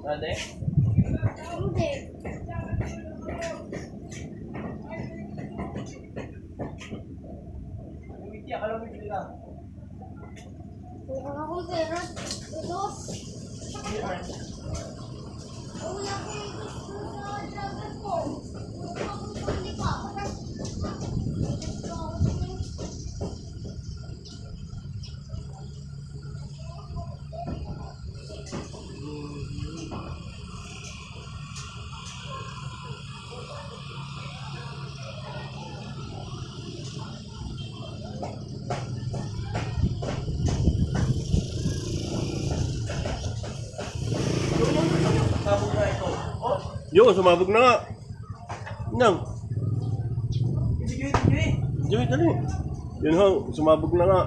Ade? Hindi. Umiti, akala mo hindi lang. Wala akong pera. Ito. Wala akong gusto sa jagat ko. Wala akong pandi pa. Sabog na ito. Oh, Yo, sumabog na nga. Nang, hindi. Joey, dali. Yun ho, sumabog na nga.